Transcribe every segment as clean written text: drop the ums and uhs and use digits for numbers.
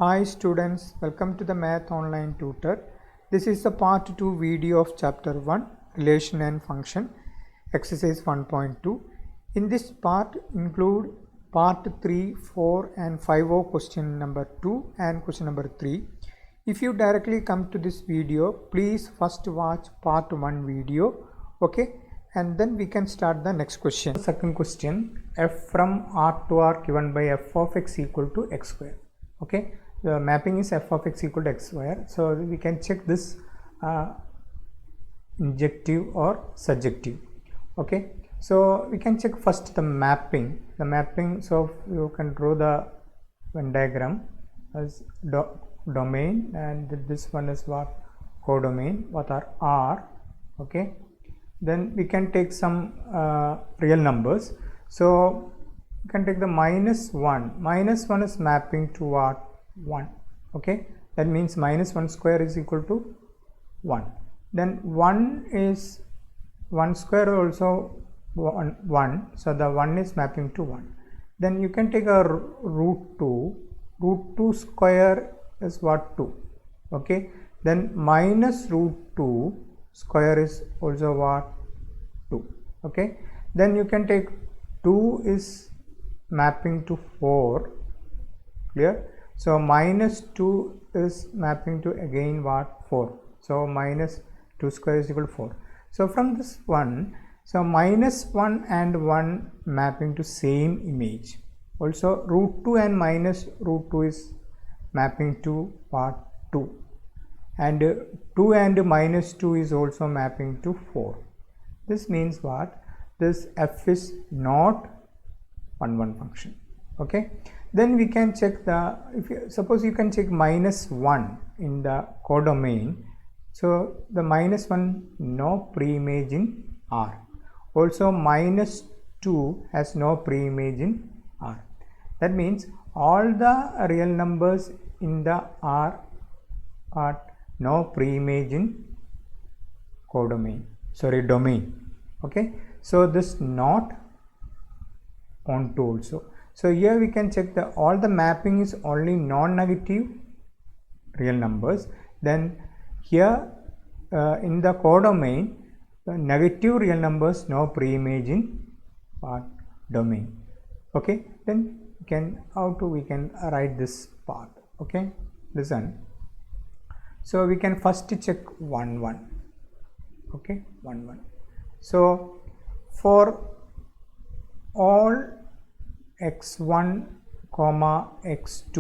Hi students, welcome to the Math Online Tutor. This is the part 2 video of chapter 1, Relation and Function, exercise 1.2. In this part include part 3, 4 and 5 question number 2 and question number 3. If you directly come to this video, please first watch part 1 video, okay? And then we can start the next question. Second question, f from R to R given by f of x equal to x square, okay? The mapping is f of x equal to x square, so we can check this injective or surjective. Okay, so we can check first the mapping. So you can draw the Venn diagram as domain, and this one is what codomain, what are R. Okay, then we can take some real numbers. So you can take the -1. -1 is mapping to what? 1. Okay, that means -1 square is equal to 1. Then 1 is 1 square also 1, so the 1 is mapping to 1. Then you can take a root 2. Root 2 square is what? 2. Okay, then minus root 2 square is also what? 2. Okay, then you can take 2 is mapping to 4. Clear? So minus 2 is mapping to again what? 4. So minus 2 square is equal to 4. So from this one, so -1 and 1 mapping to same image. Also root 2 and minus root 2 is mapping to what? 2. And 2 and minus 2 is also mapping to 4. This means what? This f is not 1 function. Okay, then we can check the, suppose you can check -1 in the codomain. So the -1 no preimage in R. Also -2 has no preimage in R. That means all the real numbers in the R are no preimage in codomain, domain. Okay, so this not onto also. So here we can check the all the mapping is only non-negative real numbers. Then here in the codomain, the negative real numbers no preimage in part domain. Okay, then we can write this part. Okay, listen. So we can first check 1 1. Okay, 1 1. So for all x1 comma x2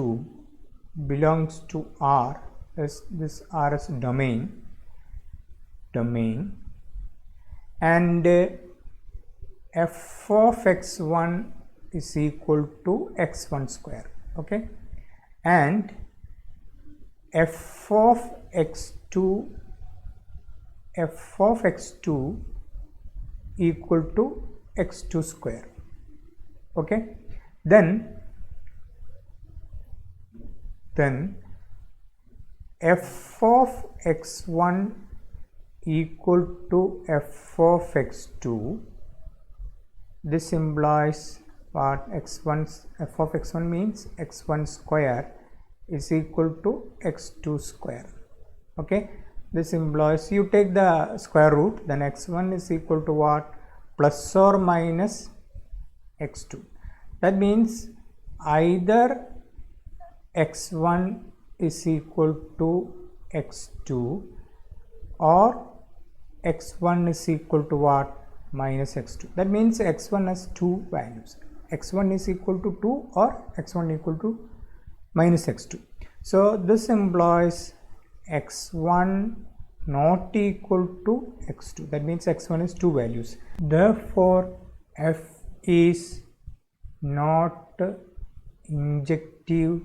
belongs to R, as this R is domain, and f of x1 is equal to x1 square. Okay, and f of x2 equal to x2 square. Okay, then f of x1 equal to f of x2. This implies what? F of x1 means x1 square is equal to x2 square. Okay, this implies you take the square root, then x1 is equal to what? Plus or minus x2. That means either x1 is equal to x2 or x1 is equal to what? Minus x2. That means x1 has two values. x1 is equal to 2 or x1 equal to minus x2. So this implies x1 not equal to x2. That means x1 is two values. Therefore f is not injective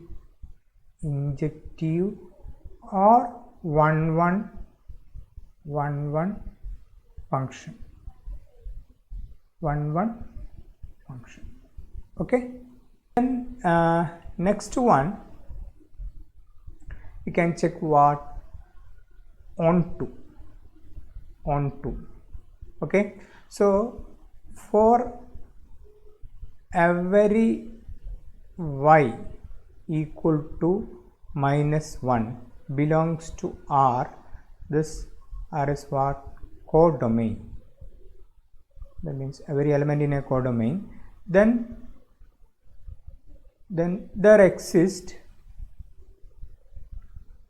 or 1 1 function. Okay, then next one we can check what? Onto. Okay, so for every y equal to minus 1 belongs to R, this R is what? Codomain. That means every element in a codomain. Then there exists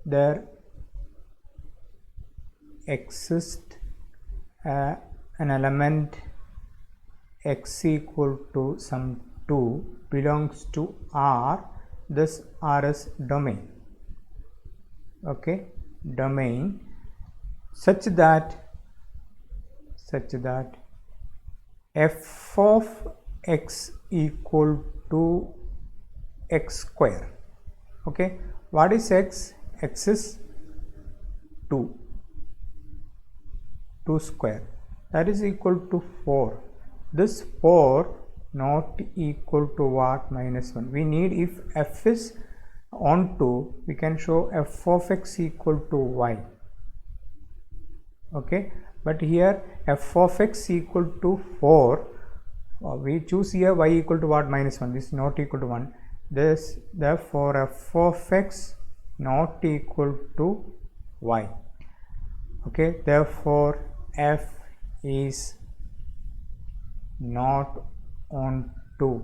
an element x equal to some 2 belongs to R, this R is domain. Okay, domain such that f of x equal to x square. Okay, what is x? X is 2 square, that is equal to 4. This 4 not equal to what? Minus 1. We need, if f is on 2, we can show f of x equal to y. Okay, but here f of x equal to 4, we choose here y equal to what? Minus 1. This is not equal to 1. This, therefore f of x not equal to y. Okay, therefore f is not onto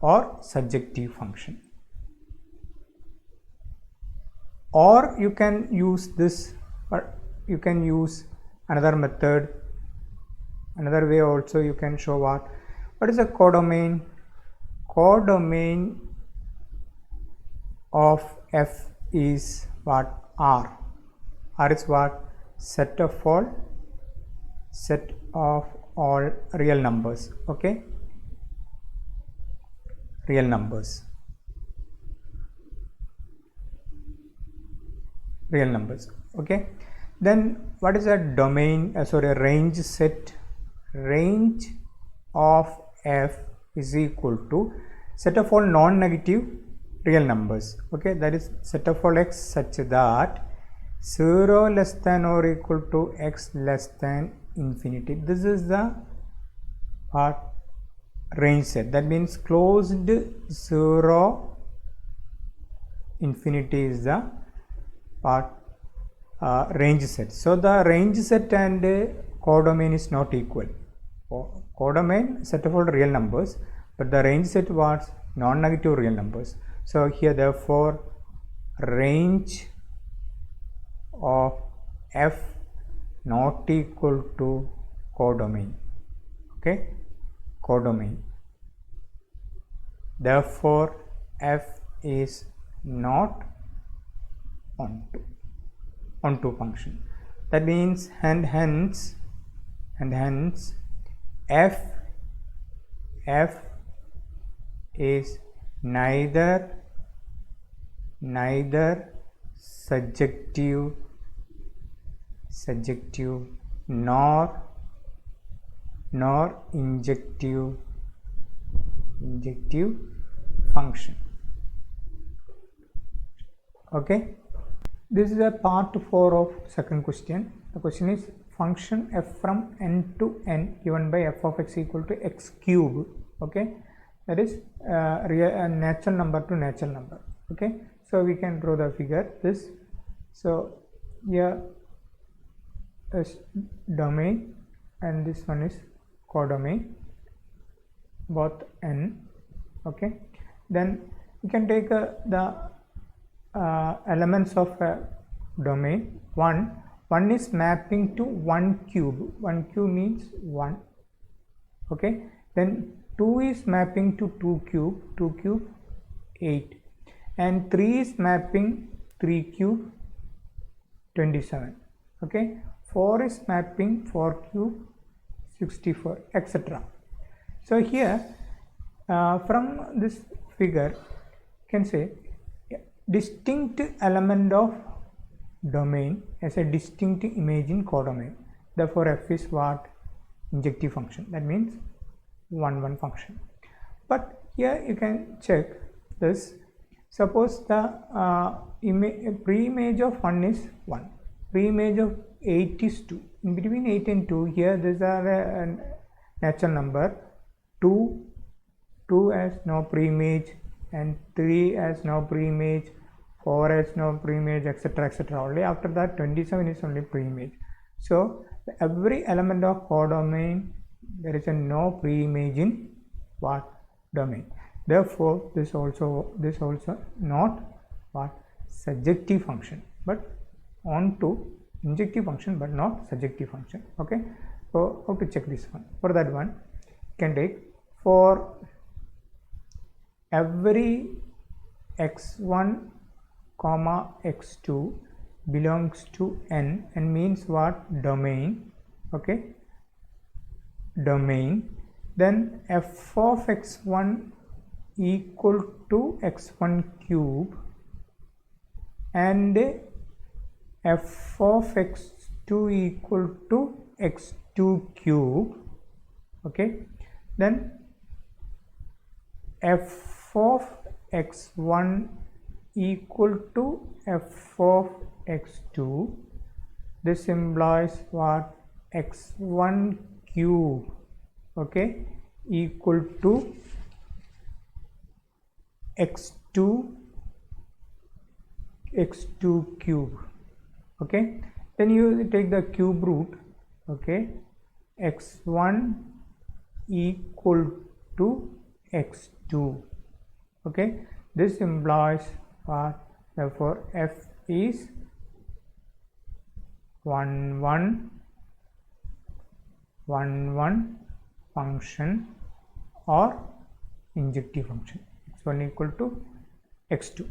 or surjective function. Or you can use this, or you can use another method, another way also. You can show what is a codomain? Codomain of f is what? R. R is what? Set of all real numbers. Okay, real numbers. Okay, then what is a domain? Range set. Range of f is equal to set of all non-negative real numbers. Okay, that is set of all x such that 0 less than or equal to x less than infinity. This is the range set. That means closed 0 infinity is the range set. So the range set and codomain is not equal. Codomain set of all real numbers, but the range set was non-negative real numbers. So here therefore range of f not equal to codomain. Okay, codomain. Therefore f is not onto function. That means and hence f is neither surjective nor injective function. Okay, this is a part 4 of second question. The question is function f from n to n given by f of x equal to x cube. Okay, that is natural number to natural number. Okay, so we can draw the figure this. So here is domain and this one is codomain, both n. Okay, then we can take the elements of a domain. One is mapping to 1 cube. 1 cube means 1. Okay, then 2 is mapping to 2 cube. 2 cube 8, and 3 is mapping 3 cube 27. Okay, 4 is mapping 4 cube 64, etc. So here from this figure you can say distinct element of domain as a distinct image in codomain. Therefore f is what? Injective function. That means 1 function. But here you can check this. Suppose the pre-image of 1 is 1, pre-image of 8 is 2. In between 8 and 2, here these are a natural number. 2 has no pre-image, and 3 has no pre-image, 4 has no pre-image, etc., etc. Only after that 27 is only pre-image. So every element of codomain there is a no pre-image in what domain. Therefore this also not what surjective function, but on to injective function but not surjective function. Okay, so how to check this one? For that one you can take for every x1 comma x2 belongs to n means what? Domain. Okay, domain. Then f of x1 equal to x1 cube and f of x2 equal to x2 cube. Okay, then f of x1 equal to f of x2. This implies what? x1 cube, okay, equal to x2 cube. Okay, then you take the cube root. Okay, x1 equal to x2. Okay, this implies what? Therefore f is 1 1 1 1 function or injective function. X1 equal to x2.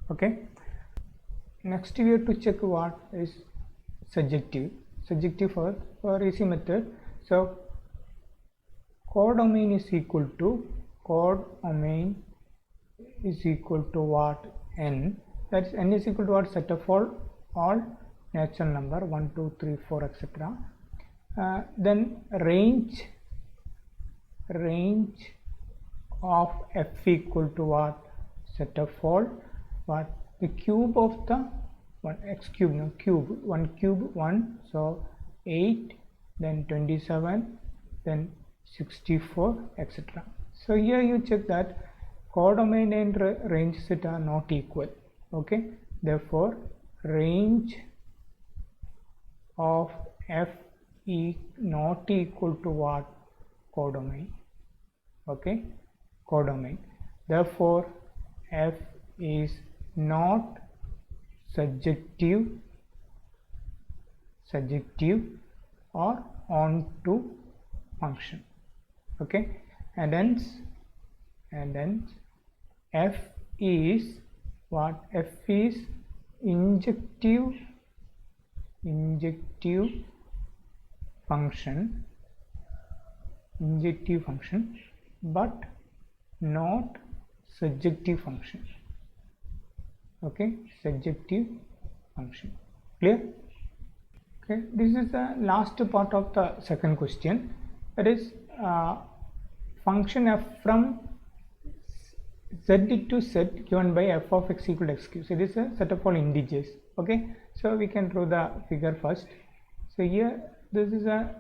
Okay, next we have to check what is surjective for easy method. So codomain is equal to what? N. That's n is equal to what? Set of all natural number 1 2 3 4 etc. Then range of f equal to what? Set of all what? The cube of the one x cube, no cube, 1 cube 1, so 8, then 27, then 64, etc. So here you check that codomain and range set are not equal. Okay, therefore range of f not equal to what? Codomain. Okay, codomain. Therefore f is not surjective or onto function. Okay, and hence f is what? F is injective function but not surjective function. Okay, surjective function. Clear? Okay, this is the last part of the second question, that is function f from z to z given by f of x equal to x cube. So it is a set of all integers. Okay, so we can draw the figure first. So here this is a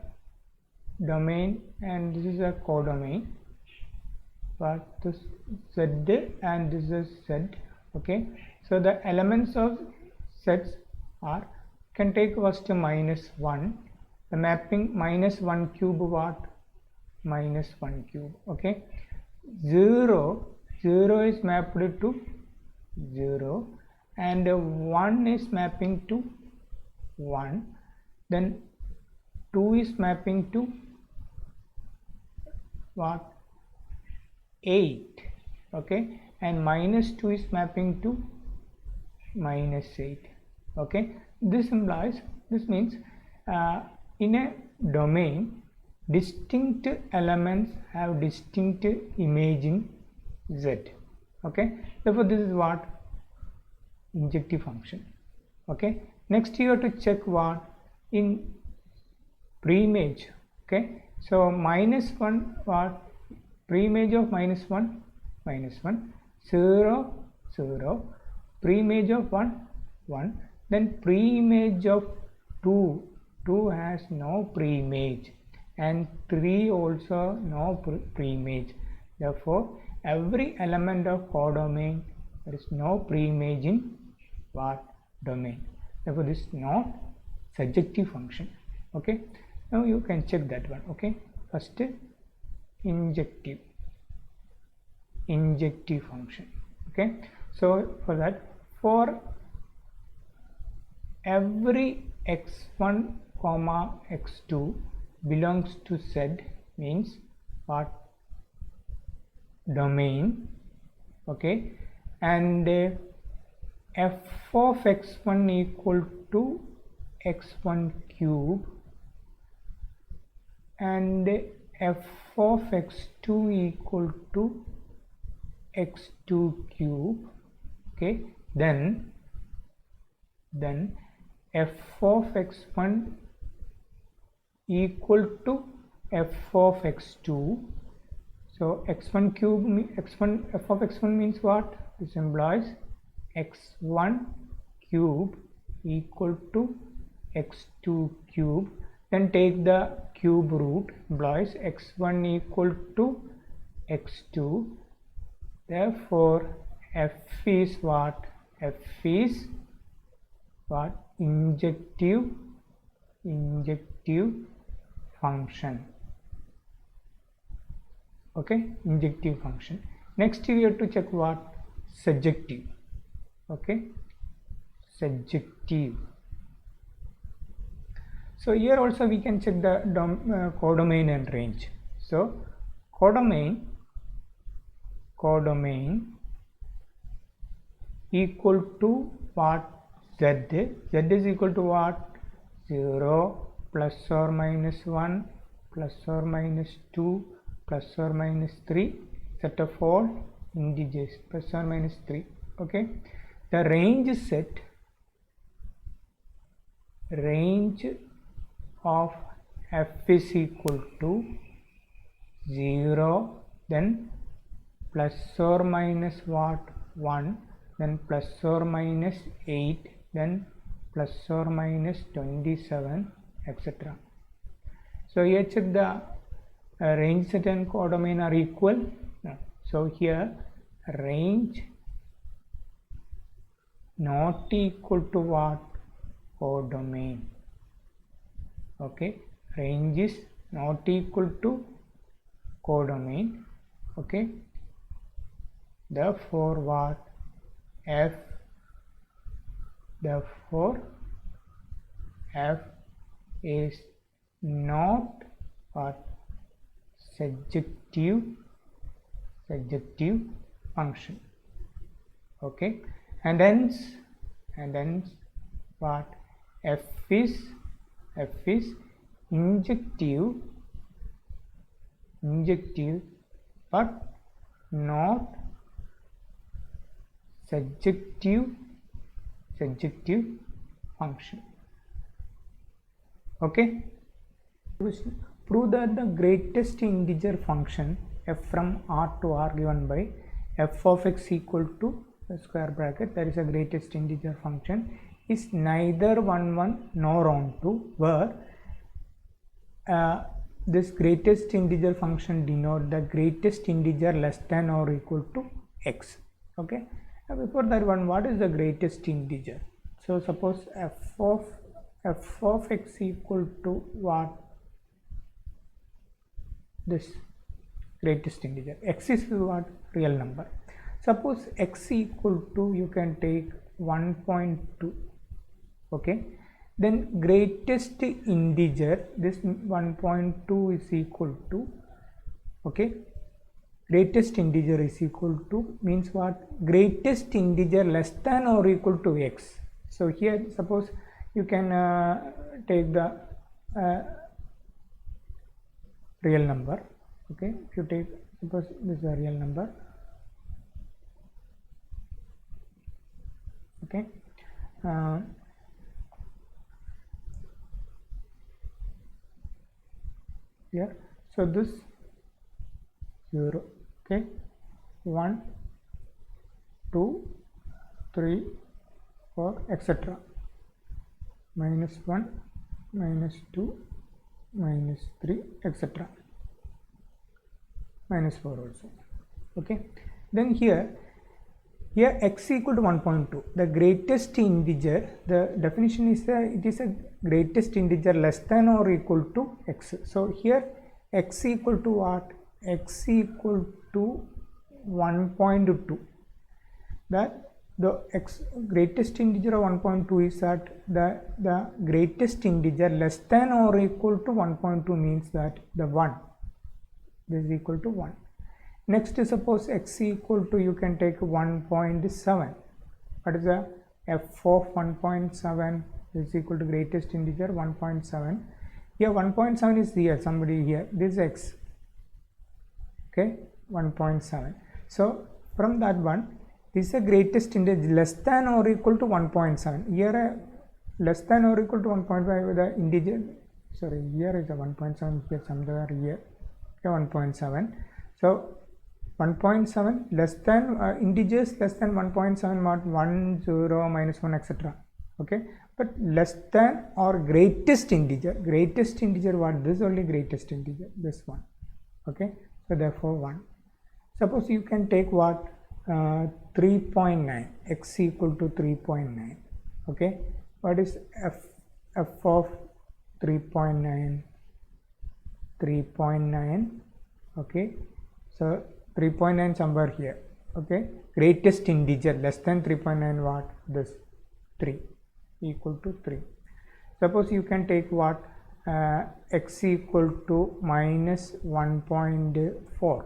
domain and this is a codomain, but this z and this is z. Okay, so the elements of sets are, can take first -1, the mapping -1 cube what? -1 cube. Okay, 0 is mapped to 0 and 1 is mapping to 1, then 2 is mapping to what? 8. Okay, and -2 is mapping to -8. Okay, this means in a domain distinct elements have distinct image in z. Okay, therefore this is what? Injective function. Okay, next you have to check what? In preimage. Okay, so -1 what? Preimage of -1 0 0, preimage of 1, then preimage of 2 has no preimage and 3 also no preimage. Therefore every element of codomain, there is no preimage in what domain. Therefore, this is not surjective function. Okay, now you can check that one. Okay, first injective function. Okay, so for that, for every x1 comma x2 belongs to Z means what domain. Okay, and f of x1 equal to x1 cube and f of x2 equal to x2 cube. Okay, then f of x1 equal to f of x2. So x1 cube, f of x1 means what? This implies x1 cube equal to x2 cube. Then take the cube root, implies x1 equal to x2. Therefore, f is what? F is what? Injective function. Okay, injective function. Next we have to check what? Surjective. Okay, surjective. So here also we can check the codomain and range. So codomain equal to what? Z is equal to what? 0 plus or minus 1 plus or minus 2 plus or minus 3, set of all integers plus or minus 3. Okay, the range set, range of f is equal to 0, then plus or minus what? 1, then plus or minus 8, then plus or minus 27, etc. So here check the range set and codomain are equal. No. So here range not equal to what? Codomain. Okay, range is not equal to codomain. Okay, therefore what? Therefore f is not what? Surjective function. Okay, and hence what? F is injective but not surjective function. Okay, prove that the greatest integer function f from R to R given by f of x equal to the square bracket, that is a greatest integer function, is neither 1 1 nor on 2, where this greatest integer function denote the greatest integer less than or equal to x. Okay, now before that one, what is the greatest integer? So suppose f of x equal to what? This greatest integer. X is what? Real number. Suppose x equal to, you can take 1.2. Okay, then greatest integer, this 1.2 is equal to, okay, greatest integer is equal to means what? Greatest integer less than or equal to x. So here suppose you can take the real number. Okay, if you take, suppose this is a real number. Okay, here, so this 0, okay, 1 2 3 4 etc, minus 1 minus 2 minus 3 etc, minus 4 also. Okay, then here x equal to 1.2, the greatest integer, the definition is it is a greatest integer less than or equal to x. So here x equal to what? X equal to 1.2. That the x greatest integer of 1.2 is that the greatest integer less than or equal to 1.2 means that the 1, this is equal to 1. Next, suppose x equal to, you can take 1.7. What is the f of 1.7 is equal to greatest integer 1.7. Here 1.7 is here, somebody here, this is x. Okay, 1.7. So from that one, this is a greatest integer less than or equal to 1.7. Here less than or equal to 1.5 with the integer. Sorry, here is a 1.7, here somewhere here. Okay, 1.7. So 1.7 less than integers less than 1.7 not 1, 0, minus 1, etc. Okay, but less than or greatest integer what? This only greatest integer, this one. Okay, so therefore 1. Suppose you can take what? 3.9, x equal to 3.9. Okay, what is f of 3.9? 3.9. Okay, so 3.9 somewhere here. Okay, greatest integer less than 3.9 what? This 3 equal to 3. Suppose you can take what? X equal to minus 1.4.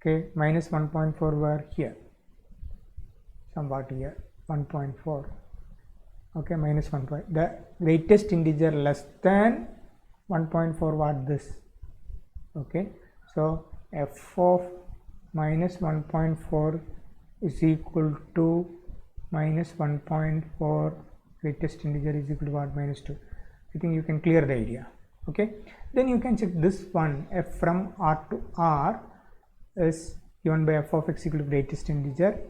Okay, minus 1.4 were here, somewhat here, 1.4. Okay, minus 1. The greatest integer less than 1.4 what? This. Okay, so f of minus 1.4 is equal to minus 1.4, greatest integer is equal to what? Minus 2. I think you can clear the idea. Okay, then you can check this one, f from R to R is given by f of x equal to greatest integer,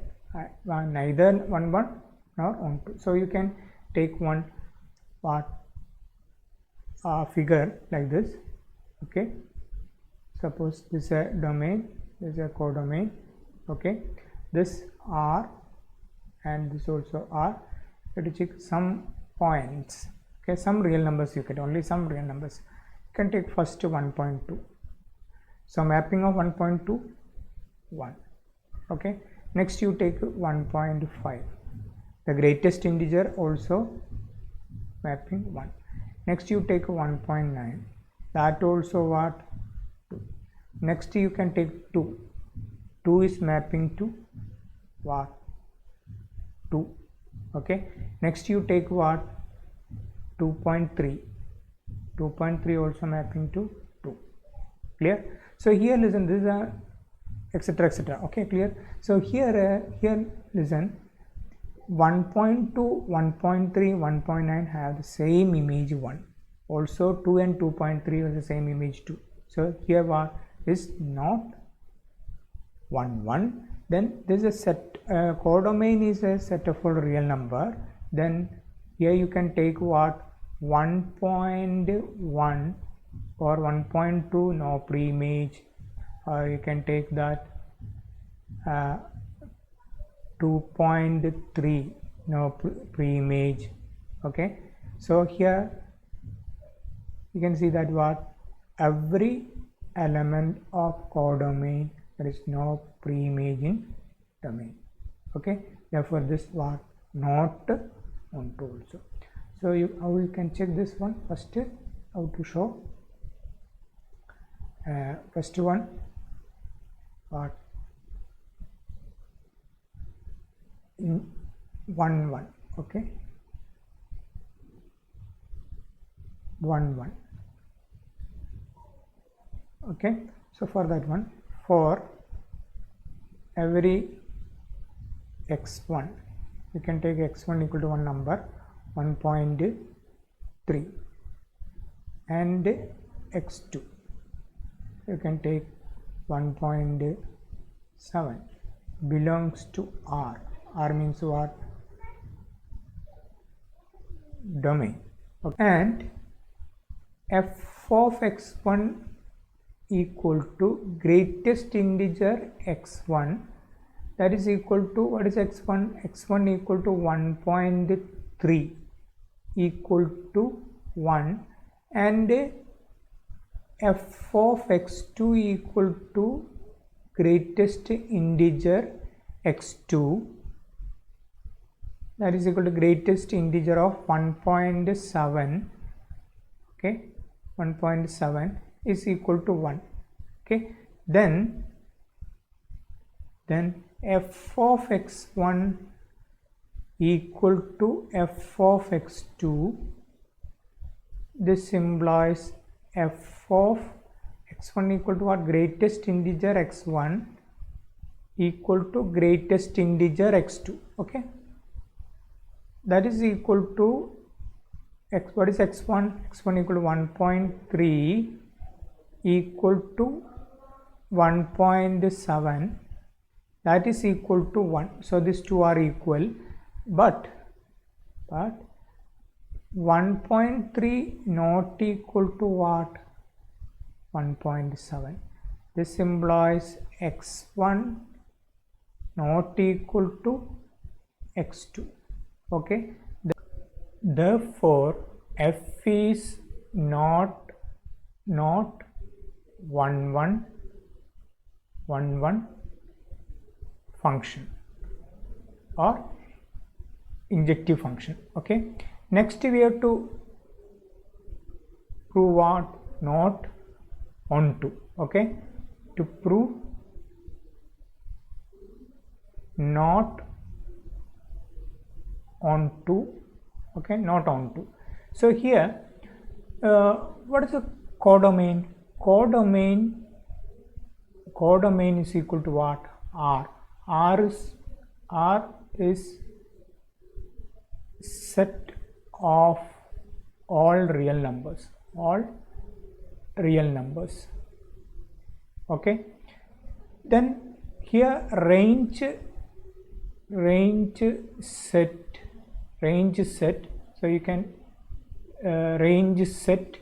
neither 1 1 nor 1 2. So you can take one figure like this. Okay, suppose this is a domain, this is a codomain. Okay, this R and this also R. You have to check some points. Okay, some real numbers you get, only some real numbers. You can take first 1.2. So mapping of 1.2, 1. Okay, next you take 1.5. The greatest integer also mapping 1. Next you take 1.9. That also what? 2. Next you can take 2. 2 is mapping to what? 2. Okay, next you take what? 2.3. 2.3 also mapping to 2. Clear? So here listen, this is a etc etc. Okay, clear? So here listen, 1.2, 1.3, 1.9 have the same image 1. Also 2 and 2.3 have the same image 2. So here what is not 1 1. Then this is a set, codomain is a set of all real number. Then here you can take what? 1.1 or 1.2 no pre-image, or you can take that 2.3 no pre-image. Okay, so here you can see that what? Every element of codomain there is no pre-image in domain. Okay, therefore this what? Not 1 2 also. So how you can check this one? First, how to show? First one, what? In 1 1. Okay, 1 1. Okay, so for that one, for every x1 you can take x1 equal to one number 1.3, and x2 you can take 1.7 belongs to R. R means what? Domain. Okay. And f of x1 equal to greatest integer x1, that is equal to, what is x1? x1 equal to 1.3 equal to 1, and f of x2 equal to greatest integer x2, that is equal to greatest integer of 1.7, okay, 1.7 is equal to 1, okay. Then f of x1 equal to f of x2, this implies f of x1 equal to what? Greatest integer x1 equal to greatest integer x2, okay. That is equal to x, what is x1? x1 equal to 1.3 equal to 1.7, that is equal to 1. So these two are equal, but 1.3 not equal to what? 1.7. This implies x1 not equal to x2, okay. Therefore f is not 1 1 function or injective function, okay. Next we have to prove what? Not onto, okay. To prove not onto, okay, not onto. So here what is a codomain? Codomain is equal to what? R. R is set of all real numbers, okay. Then here range set, so you can range set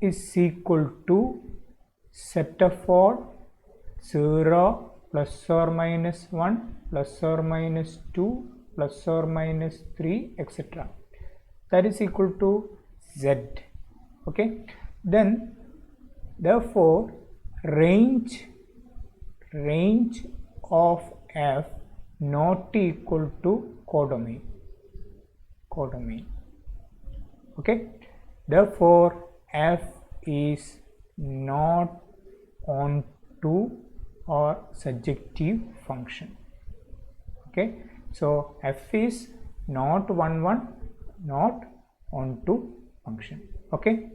is equal to set of all 0 plus or minus 1 plus or minus 2 plus or minus 3 etc. That is equal to z, okay. Then therefore range of f not equal to codomain, okay. Therefore f is not onto or surjective function, okay. So f is not 1 1, not onto function, okay.